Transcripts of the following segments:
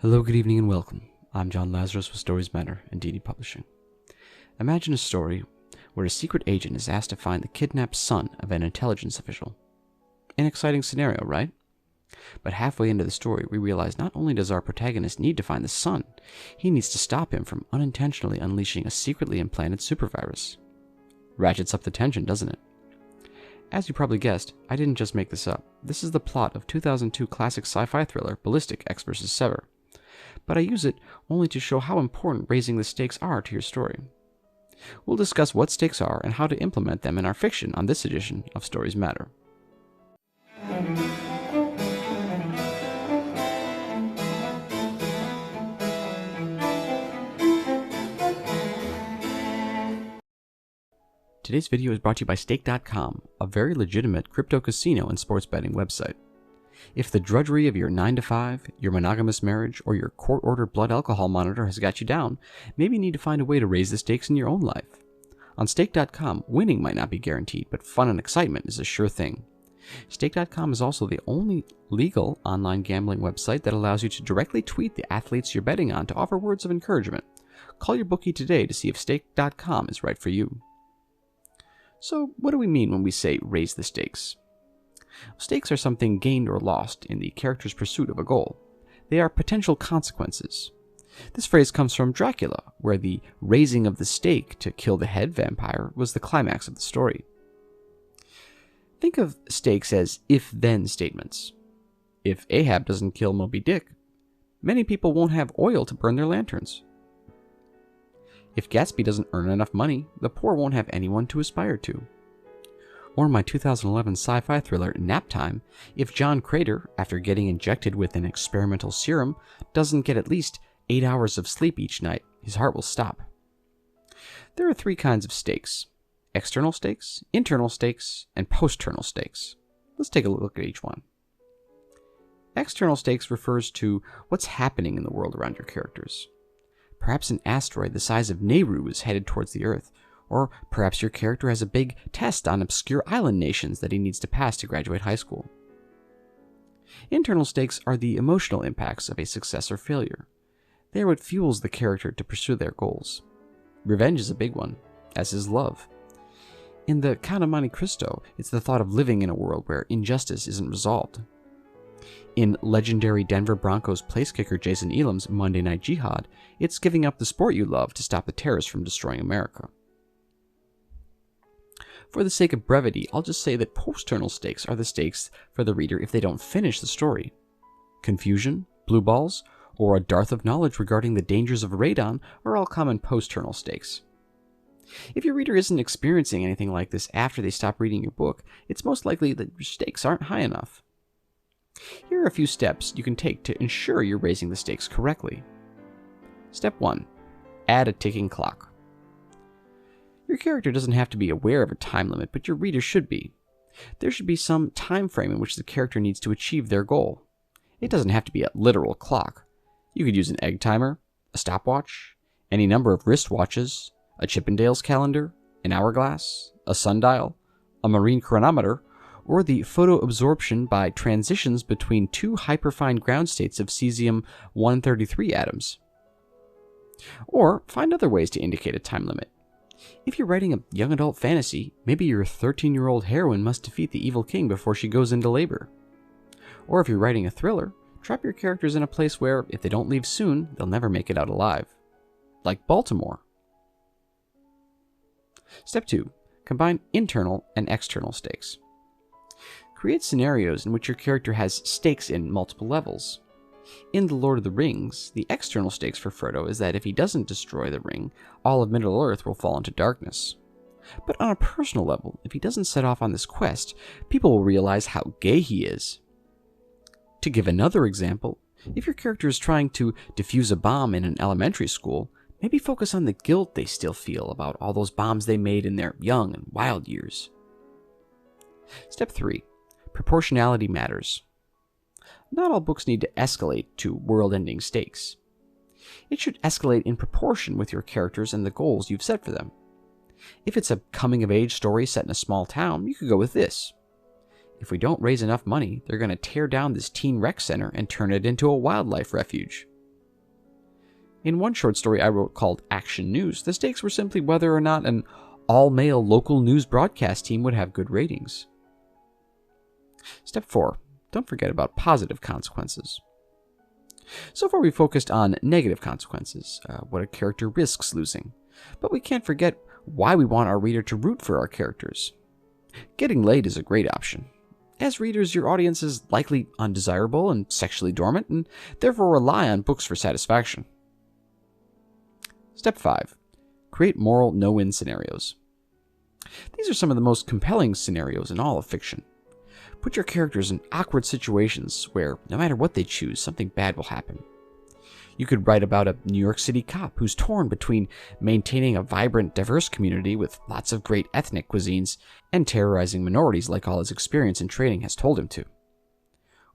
Hello, good evening, and welcome. I'm John Lazarus with Stories Matter and DD Publishing. Imagine a story where a secret agent is asked to find the kidnapped son of an intelligence official. An exciting scenario, right? But halfway into the story, we realize not only does our protagonist need to find the son, he needs to stop him from unintentionally unleashing a secretly implanted supervirus. Ratchets up the tension, doesn't it? As you probably guessed, I didn't just make this up. This is the plot of 2002 classic sci-fi thriller Ballistic X vs. Sever. But I use it only to show how important raising the stakes are to your story. We'll discuss what stakes are and how to implement them in our fiction on this edition of Stories Matter. Today's video is brought to you by Stake.com, a very legitimate crypto casino and sports betting website. If the drudgery of your 9-to-5, your monogamous marriage, or your court-ordered blood alcohol monitor has got you down, maybe you need to find a way to raise the stakes in your own life. On Stake.com, winning might not be guaranteed, but fun and excitement is a sure thing. Stake.com is also the only legal online gambling website that allows you to directly tweet the athletes you're betting on to offer words of encouragement. Call your bookie today to see if Stake.com is right for you. So, what do we mean when we say raise the stakes? Stakes are something gained or lost in the character's pursuit of a goal. They are potential consequences. This phrase comes from Dracula, where the raising of the stake to kill the head vampire was the climax of the story. Think of stakes as if-then statements. If Ahab doesn't kill Moby Dick, many people won't have oil to burn their lanterns. If Gatsby doesn't earn enough money, the poor won't have anyone to aspire to. Or in my 2011 sci-fi thriller Nap Time, if John Crater, after getting injected with an experimental serum, doesn't get at least 8 hours of sleep each night, his heart will stop. There are 3 kinds of stakes: external stakes, internal stakes, and post-ternal stakes. Let's take a look at each one. External stakes refers to what's happening in the world around your characters. Perhaps an asteroid the size of Nehru is headed towards the Earth, or perhaps your character has a big test on obscure island nations that he needs to pass to graduate high school. Internal stakes are the emotional impacts of a success or failure. They are what fuels the character to pursue their goals. Revenge is a big one, as is love. In The Count of Monte Cristo, it's the thought of living in a world where injustice isn't resolved. In legendary Denver Broncos place kicker Jason Elam's Monday Night Jihad, it's giving up the sport you love to stop the terrorists from destroying America. For the sake of brevity, I'll just say that post-ternal stakes are the stakes for the reader if they don't finish the story. Confusion, blue balls, or a dearth of knowledge regarding the dangers of radon are all common post-ternal stakes. If your reader isn't experiencing anything like this after they stop reading your book, it's most likely that your stakes aren't high enough. Here are a few steps you can take to ensure you're raising the stakes correctly. Step 1. Add a ticking clock. Your character doesn't have to be aware of a time limit, but your reader should be. There should be some time frame in which the character needs to achieve their goal. It doesn't have to be a literal clock. You could use an egg timer, a stopwatch, any number of wristwatches, a Chippendales calendar, an hourglass, a sundial, a marine chronometer, or the photo absorption by transitions between 2 hyperfine ground states of cesium-133 atoms. Or find other ways to indicate a time limit. If you're writing a young adult fantasy, maybe your 13-year-old heroine must defeat the evil king before she goes into labor. Or if you're writing a thriller, trap your characters in a place where, if they don't leave soon, they'll never make it out alive. Like Baltimore. Step 2. Combine internal and external stakes. Create scenarios in which your character has stakes in multiple levels. In The Lord of the Rings, the external stakes for Frodo is that if he doesn't destroy the ring, all of Middle-earth will fall into darkness. But on a personal level, if he doesn't set off on this quest, people will realize how gay he is. To give another example, if your character is trying to defuse a bomb in an elementary school, maybe focus on the guilt they still feel about all those bombs they made in their young and wild years. Step 3. Proportionality matters. Not all books need to escalate to world-ending stakes. It should escalate in proportion with your characters and the goals you've set for them. If it's a coming-of-age story set in a small town, you could go with this. If we don't raise enough money, they're going to tear down this teen rec center and turn it into a wildlife refuge. In one short story I wrote called Action News, the stakes were simply whether or not an all-male local news broadcast team would have good ratings. Step 4. Don't forget about positive consequences. So far we focused on negative consequences, what a character risks losing. But we can't forget why we want our reader to root for our characters. Getting laid is a great option. As readers, your audience is likely undesirable and sexually dormant, and therefore rely on books for satisfaction. Step 5. Create moral no-win scenarios. These are some of the most compelling scenarios in all of fiction. Put your characters in awkward situations where, no matter what they choose, something bad will happen. You could write about a New York City cop who's torn between maintaining a vibrant, diverse community with lots of great ethnic cuisines and terrorizing minorities like all his experience and training has told him to.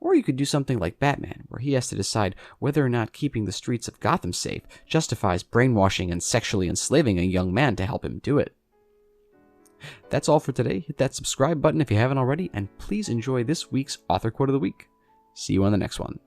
Or you could do something like Batman, where he has to decide whether or not keeping the streets of Gotham safe justifies brainwashing and sexually enslaving a young man to help him do it. That's all for today. Hit that subscribe button if you haven't already, and please enjoy this week's Author Quote of the Week. See you on the next one.